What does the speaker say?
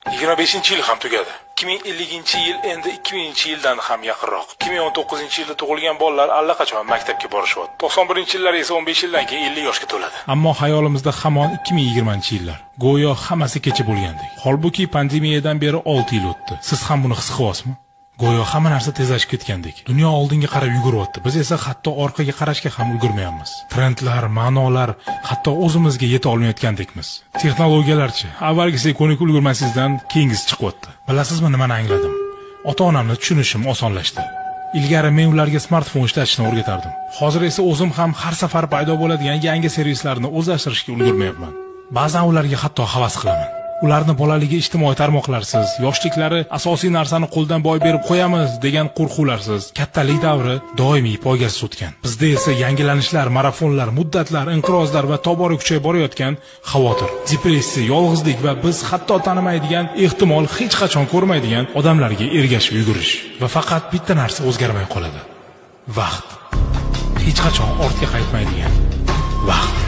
25-yil ham tugadi. 2050-yil endi 2000-yildan ham yaqinroq. 2019-yilda tug'ilgan bolalar allaqachon maktabga borishyapti. 91-yillar esa 15 yildan keyin 50 yoshga to'ladi. Ammo hayolimizda hamon 2020-yillar. Go'yo hammasi kecha bo'lgandek. Holbuki pandemiyadan beri 6 yil o'tdi. Siz ham buni his qilyapsizmi? Go'yo hamma narsa tezlashib ketgandek. Dunyo oldinga qarab yuguryapti. Biz esa hatto orqaga qarashga ham ulgurmayapmiz. Trendlar, ma'nolar, hatto o'zimizga yeta olmayotgandekmiz. Texnologiyalarchi, avvalgisiga ko'nikib ulgurmasizdan keyingisi chiqyapti. Bilasizmi nimani angladim? Ota-onamni tushunishim osonlashdi. Ilgari men ularga smartfon ishlatishni o'rgatardim. Hozir esa o'zim ham har safar paydo bo'ladigan yangi servislarni o'zlashtirishga ulgurmayapman. Ba'zan ularga hatto havas qilaman. Ularni bolaligi ijtimoiy tarmoqlarsiz, yoshliklari asosiy narsani qo'ldan boy berib qo'yamiz degan qo'rquvlarsiz, kattalik davri doimiy poygasiz o'tgan. Bizda esa yangilanishlar, marafonlar, muddatlar, inqirozlar va tobora kuchayib borayotgan xavotir, depressiya, yolg'izlik va biz hatto tanimaydigan, ehtimol hech qachon ko'rmaydigan odamlarga ergashib yugurish. Va faqat bitta narsa o'zgarmay qoladi. Vaqt. Hech qachon ortga qaytmaydigan vaqt.